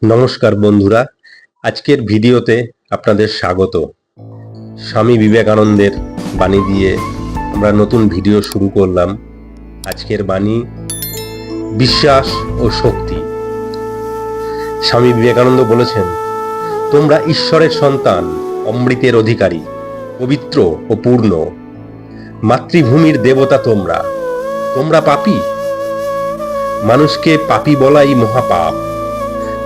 নমস্কার বন্ধুরা, আজকের ভিডিওতে আপনাদের স্বাগত। স্বামী বিবেকানন্দের বাণী দিয়ে আমরা নতুন ভিডিও শুরু করলাম। আজকের বাণী বিশ্বাস ও শক্তি। স্বামী বিবেকানন্দ বলেছেন, তোমরা ঈশ্বরের সন্তান, অমৃতের অধিকারী, পবিত্র ও পূর্ণ। মাতৃভূমির দেবতা তোমরা। তোমরা পাপী। মানুষকে পাপী বলাই মহাপাপ।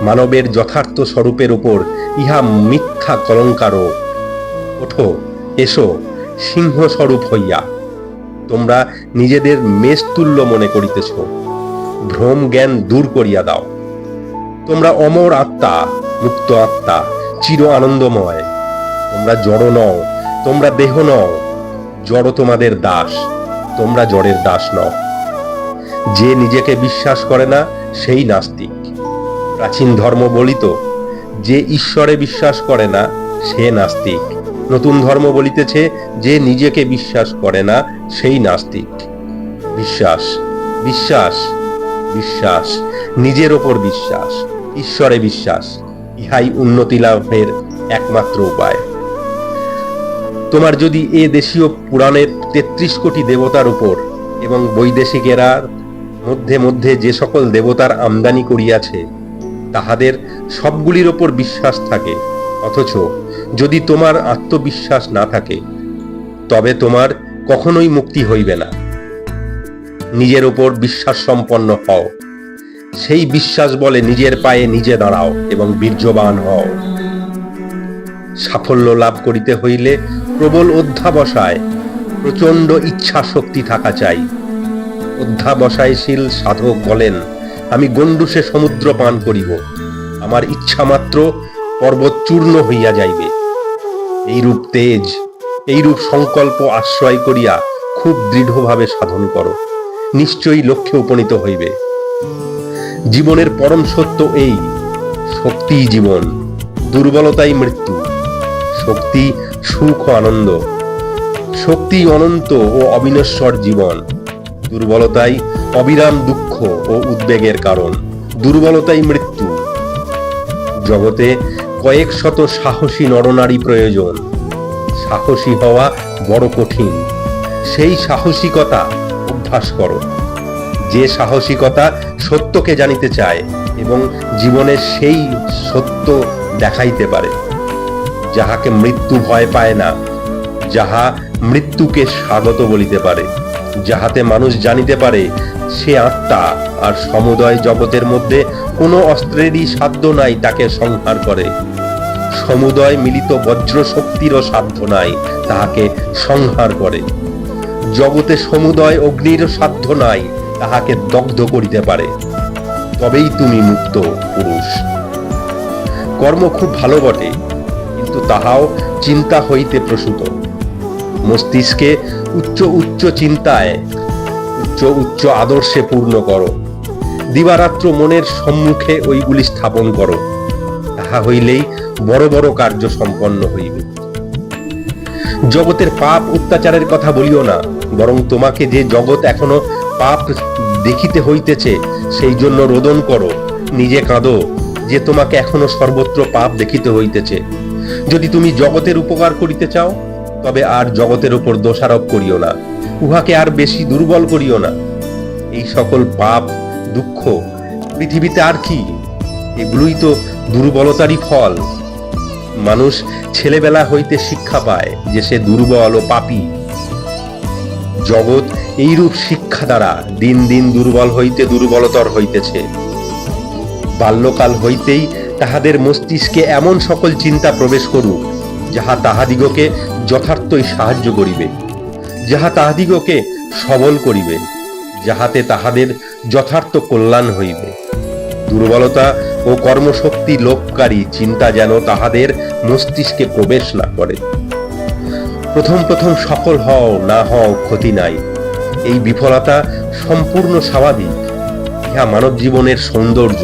মানবের যথার্থ স্বরূপের উপর ইহা মিথ্যা কলঙ্কারোপ। ওঠো, এসো সিংহ স্বরূপ হইয়া। তোমরা নিজেদের মেষতুল্য মনে করিতেছ, ভ্রম জ্ঞান দূর করিয়া দাও। তোমরা অমর আত্মা, মুক্ত আত্মা, চির আনন্দময়। তোমরা জড় নও, তোমরা দেহ নও। জড় তোমাদের দাস, তোমরা জড়ের দাস নও। যে নিজেকে বিশ্বাস করে না সেই নাস্তিক। প্রাচীন ধর্ম বলিত, যে ঈশ্বরে বিশ্বাস করে না সে নাস্তিক। নতুন ধর্ম বলিতেছে, যে নিজেকে বিশ্বাস করে না সেই নাস্তিক। বিশ্বাস, বিশ্বাস, বিশ্বাস, নিজের ওপর বিশ্বাস, ঈশ্বরে বিশ্বাস, ইহাই উন্নতি লাভের একমাত্র উপায়। তোমার যদি এ দেশীয় পুরাণের 33 কোটি দেবতার উপর এবং বৈদেশিকেরা মধ্যে মধ্যে যে সকল দেবতার আমদানি করিয়াছে তাহাদের সবগুলির ওপর বিশ্বাস থাকে, অথচ যদি তোমার আত্মবিশ্বাস না থাকে তবে তোমার কখনোই মুক্তি হইবে না। নিজের ওপর বিশ্বাস সম্পন্ন হও। সেই বিশ্বাস বলে নিজের পায়ে নিজে দাঁড়াও এবং বীর্যবান হও। সাফল্য লাভ করিতে হইলে প্রবল অধ্যাবসায়, প্রচণ্ড ইচ্ছা শক্তি থাকা চাই। অধ্যাবসায়শীল সাধক বলেন, আমি গণ্ডূষে সমুদ্র পান করিব, আমার ইচ্ছা মাত্র পর্বত চূর্ণ হইয়া যাইবে। এইরূপ তেজ, এইরূপ সংকল্প আশ্রয় করিয়া খুব দৃঢ়ভাবে সাধন করো, নিশ্চয়ই লক্ষ্যে উপনীত হইবে। জীবনের পরম সত্য এই, শক্তিই জীবন, দুর্বলতাই মৃত্যু। শক্তি সুখ ও আনন্দ, শক্তি অনন্ত ও অবিনশ্বর জীবন। দুর্বলতাই অবিরাম দুঃখ ও উদ্বেগের কারণ, দুর্বলতাই মৃত্যু। জগতে কয়েক শত সাহসী নরনারী প্রয়োজন। সাহসী হওয়া বড় কঠিন। সেই সাহসিকতা অভ্যাস করো, যে সাহসিকতা সত্যকে জানিতে চায় এবং জীবনে সেই সত্য দেখাইতে পারে। যাহাকে মৃত্যু ভয় পায় না, যাহা মৃত্যুকে স্বাগত বলিতে পারে, যাহাতে মানুষ জানিতে পারে সে আত্মা, আর সমুদয় জগতের মধ্যে কোনো অস্ত্রেরই সাধ্য নাই তাকে সংহার করে। সমুদয় মিলিত বজ্র শক্তিরও সাধ্য নাই তাহাকে সংহার করে। জগতে সমুদয় অগ্নির সাধ্য নাই তাহাকে দগ্ধ করিতে পারে। তবেই তুমি মুক্ত পুরুষ। কর্ম খুব ভালো বটে, কিন্তু তাহাও চিন্তা হইতে প্রসূত। মস্তিষ্কে উচ্চ উচ্চ চিন্তায়, উচ্চ উচ্চ আদর্শে পূর্ণ করো। দিবারাত্র মনের সম্মুখে ওইগুলি স্থাপন করো। তাহা হইলেই বড় বড় কার্য সম্পন্ন হইবে। জগতের পাপ অত্যাচারের কথা বলিও না, বরং তোমাকে যে জগৎ এখনো পাপ দেখিতে হইতেছে সেই জন্য রোদন করো। নিজে কাঁদো যে তোমাকে এখনো সর্বত্র পাপ দেখিতে হইতেছে। যদি তুমি জগতের উপকার করিতে চাও তবে আর জগতের উপর দোষারোপ করিও না, উহাকে আর বেশি দুর্বল করিও না। এই সকল পাপ দুঃখ পৃথিবীতে আর কি? এগুলোই তো দুর্বলতারই ফল। মানুষ ছেলেবেলা হইতে শিক্ষা পায় যে সে দুর্বল ও পাপী। জগৎ এইরূপ শিক্ষা দ্বারা দিন দিন দুর্বল হইতে দুর্বলতর হইতেছে। বাল্যকাল হইতেই তাহাদের মস্তিষ্কে এমন সকল চিন্তা প্রবেশ করুক যাহা তাহাদিগকে যথার্থই সাহায্য করিবে, যাহা তাহাদিগকে সবল করিবে, যাহাতে তাহাদের যথার্থ কল্যাণ হইবে। দুর্বলতা ও কর্মশক্তি লোপকারী চিন্তা যেন তাহাদের মস্তিষ্কে প্রবেশ না করে। প্রথম প্রথম সফল হও না হও ক্ষতি নাই। এই বিফলতা সম্পূর্ণ স্বাভাবিক। ইহা মানব জীবনের সৌন্দর্য।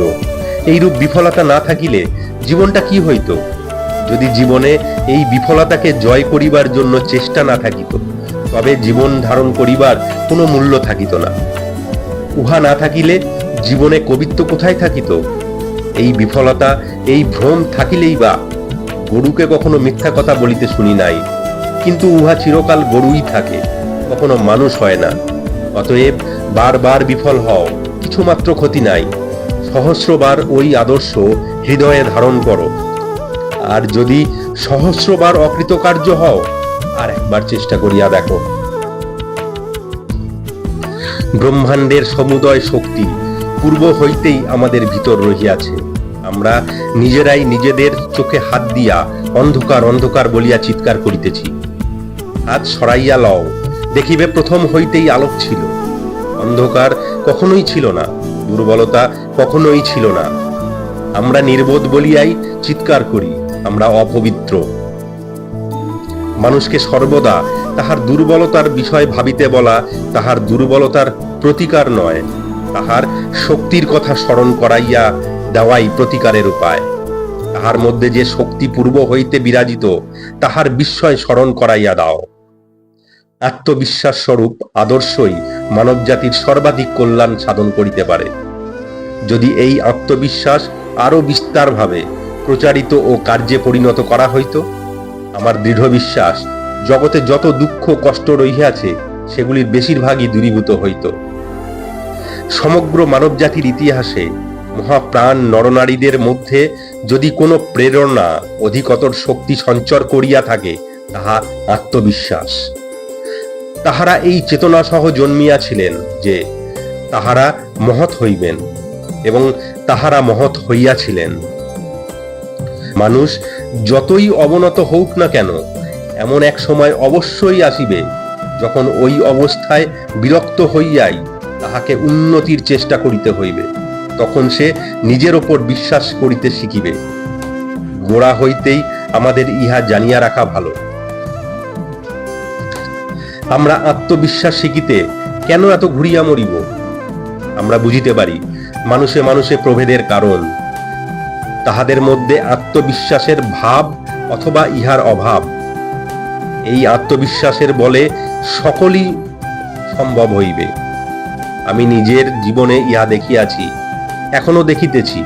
এইরূপ বিফলতা না থাকিলে জীবনটা কি হইত? যদি জীবনে এই বিফলতাকে জয় করিবার জন্য চেষ্টা না থাকিত তবে জীবন ধারণ করিবার কোনো মূল্য থাকিত না। উহা না থাকিলে জীবনে কবিত্ব কোথায় থাকিত? এই বিফলতা, এই ভ্রম থাকিলেই বা গরুকে কখনো মিথ্যা কথা বলিতে শুনি নাই, কিন্তু উহা চিরকাল গরুই থাকে, কখনো মানুষ হয় না। অতএব বারবার বিফল হও, কিছুমাত্র ক্ষতি নাই। সহস্রবার ওই আদর্শ হৃদয়ে ধারণ করো। আর যদি সহস্রবার অকৃতকার্য হও, আর একবার চেষ্টা করিয়া দেখো। ব্রহ্মাণ্ডের সমুদয় শক্তি পূর্ব হইতেই আমাদের ভিতর রহিয়াছে। আমরা নিজেরাই নিজেদের চোখে হাত দিয়া অন্ধকার অন্ধকার বলিয়া চিৎকার করিতেছি। হাত সরাইয়া লও, দেখিবে প্রথম হইতেই আলোক ছিল। অন্ধকার কখনোই ছিল না, দুর্বলতা কখনোই ছিল না। আমরা নির্বোধ বলিয়াই চিৎকার করি, আমরা অপবিত্র। মানুষকে সর্বদা তাহার দুর্বলতার বিষয় ভাবিতে বলা তাহার দুর্বলতার প্রতিকার নয়, তাহার শক্তির কথা স্মরণ করাইয়া দেওয়াই প্রতিকারের উপায়। তাহার মধ্যে যে শক্তি পূর্ব হইতে বিরাজিত, তাহার বিস্ময় স্মরণ করাইয়া দাও। আত্মবিশ্বাস স্বরূপ আদর্শই মানবজাতির সর্বাধিক কল্যাণ সাধন করিতে পারে। যদি এই আত্মবিশ্বাস আরো বিস্তারভাবে প্রচারিত ও কার্যে পরিণত করা হইত, আমার দৃঢ় বিশ্বাস জগতে যত দুঃখ কষ্ট রহিয়াছে সেগুলির বেশিরভাগই দূরীভূত হইত। সমগ্র মানবজাতির ইতিহাসে মহাপ্রাণ নরনারীদের মধ্যে যদি কোনো প্রেরণা অধিকতর শক্তি সঞ্চর করিয়া থাকে, তাহা আত্মবিশ্বাস। তাহারা এই চেতনা সহ জন্মিয়াছিলেন যে তাহারা মহৎ হইবেন, এবং তাহারা মহৎ হইয়াছিলেন। মানুষ যতই অবনত হোক না কেন, এমন এক সময় অবশ্যই আসিবে যখন ওই অবস্থায় বিরক্ত হইয়াই তাহাকে উন্নতির চেষ্টা করিতে হইবে। তখন সে নিজের ওপর বিশ্বাস করিতে শিখিবে। গোড়া হইতেই আমাদের ইহা জানিয়া রাখা ভালো। আমরা আত্মবিশ্বাস শিখিতে কেন এত ঘুরিয়া মরিব? আমরা বুঝিতে পারি মানুষে মানুষে প্রভেদের কারণ। তাহাদের মধ্যে আত্মবিশ্বাসের ভাব অথবা ইহার অভাব। এই আত্মবিশ্বাসের বলে সকলই সম্ভব হইবে। আমি নিজের জীবনে ইহা দেখিয়াছি, এখনো দেখিতেছি।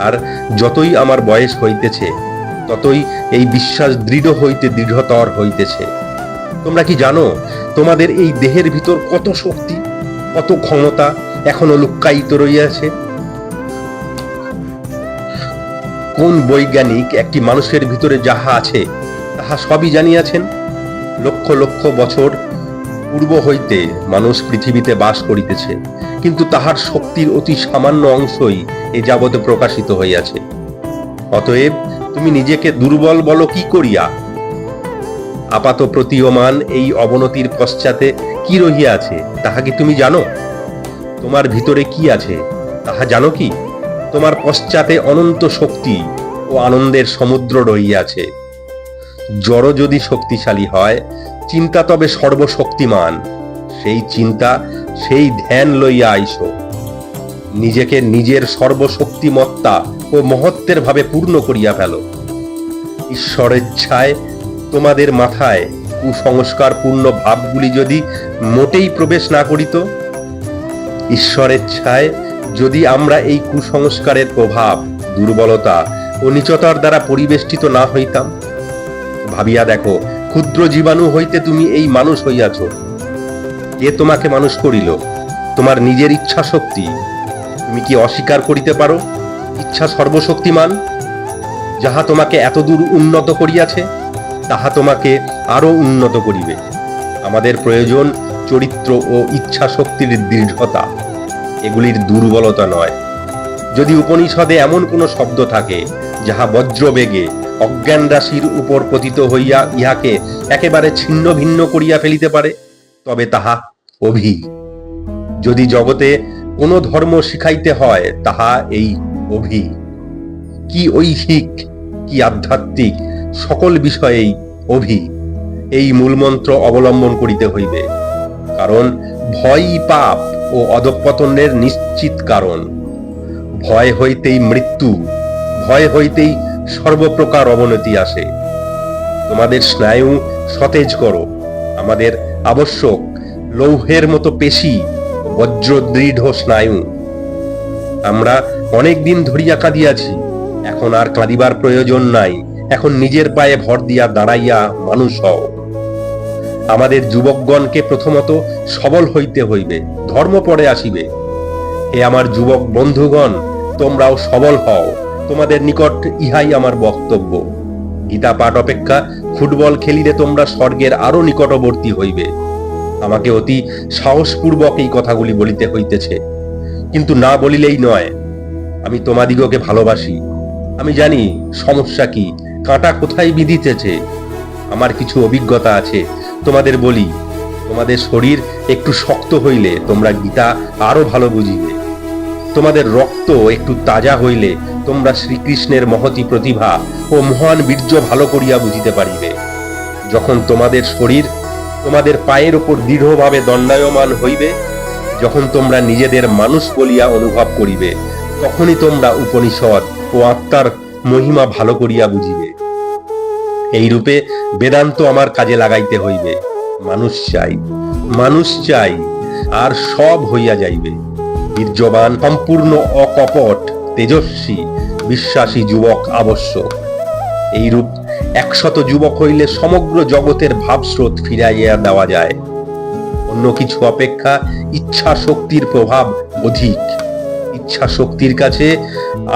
আর যতই আমার বয়স হইতেছে, ততই এই বিশ্বাস দৃঢ় হইতে দৃঢ়তর হইতেছে। তোমরা কি জানো তোমাদের এই দেহের ভিতর কত শক্তি, কত ক্ষমতা এখনো লুক্কায়িত রইয়াছে? কোন বৈজ্ঞানিক একটি মানুষের ভিতরে যাহা আছে তাহা সবই জানিয়াছেন? লক্ষ লক্ষ বছর পূর্ব হইতে মানুষ পৃথিবীতে বাস করিতেছে, কিন্তু তাহার শক্তির অতি সামান্য অংশই এ যাবতে প্রকাশিত হইয়াছে। অতএব তুমি নিজেকে দুর্বল বলো কি করিয়া? আপাত প্রতীয়মান এই অবনতির পশ্চাতে কি রহিয়া আছে তাহা কি তুমি জানো? তোমার ভিতরে কি আছে তাহা জানো কি? তোমার পশ্চাতে অনন্ত শক্তি ও আনন্দের সমুদ্র রহিয়াছে। জড় যদি শক্তিশালী হয়, চিন্তা তবে সর্বশক্তিমান। সেই চিন্তা, সেই ধ্যান লইয়া আইসো। নিজেকে নিজের সর্বশক্তিমত্তা ও মহত্বের ভাবে পূর্ণ করিয়া ফেলো। ঈশ্বরেচ্ছায় তোমাদের মাথায় কুসংস্কার পূর্ণ ভাবগুলি যদি মোটেই প্রবেশ না করিত, ঈশ্বরেচ্ছায় যদি আমরা এই কুসংস্কারের প্রভাব, দুর্বলতা ও নীচতার দ্বারা পরিবেষ্টিত না হইতাম, ভাবিয়া দেখো, ক্ষুদ্র জীবাণু হইতে তুমি এই মানুষ হইয়াছ। কে তোমাকে মানুষ করিল? তোমার নিজের ইচ্ছা শক্তি। তুমি কি অস্বীকার করিতে পারো ইচ্ছা সর্বশক্তিমান? যাহা তোমাকে এতদূর উন্নত করিয়াছে, তাহা তোমাকে আরো উন্নত করিবে। আমাদের প্রয়োজন চরিত্র ও ইচ্ছা শক্তির দৃঢ়তা, এগুলির দুর্বলতা নয়। যদি উপনিষদে এমন কোন শব্দ থাকে যাহা বজ্রবেগে অজ্ঞান রাশির উপর পতিত হইয়া ইহাকে একেবারে ছিন্ন ভিন্ন করিয়া ফেলিতে পারে, তবে তাহা অভি। যদি জগতে কোন ধর্ম শিখাইতে হয়, তাহা এই অভি। কি ঐহিক, কি আধ্যাত্মিক, সকল বিষয়েই অভি। এই মূলমন্ত্র অবলম্বন করিতে হইবে, কারণ ভয়ই পাপ ও অধঃপতনের নিশ্চিত কারণ। ভয় হইতেই মৃত্যু, ভয় হইতেই সর্বপ্রকার অবনতি আসে। তোমাদের স্নায়ু সতেজ করো। আমাদের আবশ্যক লৌহের মতো পেশি, বজ্রদৃঢ় স্নায়ু। আমরা অনেক দিন ধরিয়া কাঁদিয়াছি, এখন আর কাঁদিবার প্রয়োজন নাই। এখন নিজের পায়ে ভর দিয়া দাঁড়াইয়া মানুষ হও। আমাদের যুবকগণকে প্রথমত সবল হইতে হইবে, ধর্ম পরে আসিবে। হে আমার যুবক বন্ধুগণ, তোমরাও সবল হও। তোমাদের নিকট ইহাই আমার বক্তব্য। গীতা পাঠ অপেক্ষা ফুটবল খেলিলে তোমরা স্বর্গের আরো নিকটবর্তী হইবে। আমাকে অতি সাহসপূর্বক এই কথাগুলি বলিতে হইতেছে, কিন্তু না বলিলেই নয়। আমি তোমাদিগকে ভালোবাসি। আমি জানি সমস্যা কি, কাঁটা কোথায় বিঁধিতেছে। আমার কিছু অভিজ্ঞতা আছে, তোমাদের বলি। তোমাদের শরীর একটু শক্ত হইলে তোমরা গীতা আরো ভালো বুঝিবে। তোমাদের রক্ত একটু তাজা হইলে তোমরা শ্রীকৃষ্ণের মহতী প্রতিভা ও মহান বীর্য ভালো করিয়া বুঝিতে পারিবে। যখন তোমাদের শরীর তোমাদের পায়ের উপর দৃঢ়ভাবে দণ্ডায়মান হইবে, যখন তোমরা নিজেদের মানুষ বলিয়া অনুভব করিবে, তখনই তোমরা উপনিষদ ও আত্মার মহিমা ভালো করিয়া বুঝিবে। এই রূপে বেদান্ত আমার কাজে লাগাইতে হইবে। মানুষ চাই, মানুষ চাই, আর সব হইয়া যাইবে। বীর্যবান, সম্পূর্ণ অকপট, তেজস্বী, বিশ্বাসী যুবক আবশ্যক। এইরূপ 100 যুবক হইলে সমগ্র জগতের ভাবস্রোত ফিরাইয়া দেওয়া যায়। অন্য কিছু অপেক্ষা ইচ্ছা শক্তির প্রভাব অধিক। ইচ্ছা শক্তির কাছে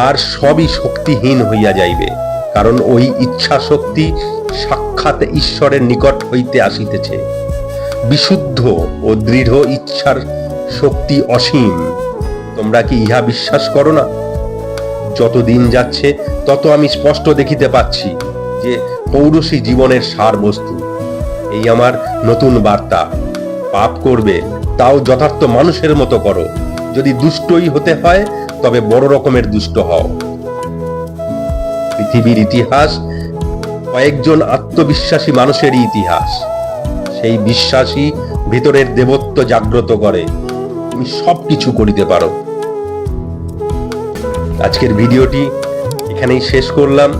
আর সবই শক্তিহীন হইয়া যাইবে, কারণ ওই ইচ্ছা শক্তি সাক্ষাৎ ঈশ্বরের নিকট হইতে আসিতেছে। বিশুদ্ধ ও দৃঢ় ইচ্ছার শক্তি অসীম। তোমরা কি ইহা বিশ্বাস করো না? যত দিন যাচ্ছে তত আমি স্পষ্ট দেখিতে পাচ্ছি যে পৌরুষী জীবনের সার বস্তু। এই আমার নতুন বার্তা। পাপ করবে, তাও যথার্থ মানুষের মতো করো। যদি দুষ্টই হতে হয়, তবে বড় রকমের দুষ্ট হও। পৃথিবীর ইতিহাস কয়েকজন আত্মবিশ্বাসী মানুষেরই ইতিহাস। সেই বিশ্বাসী ভিতরের দেবত্ব জাগ্রত করে। তুমি সবকিছু করিতে পারো। আজকের ভিডিওটি এখানেই শেষ করলাম।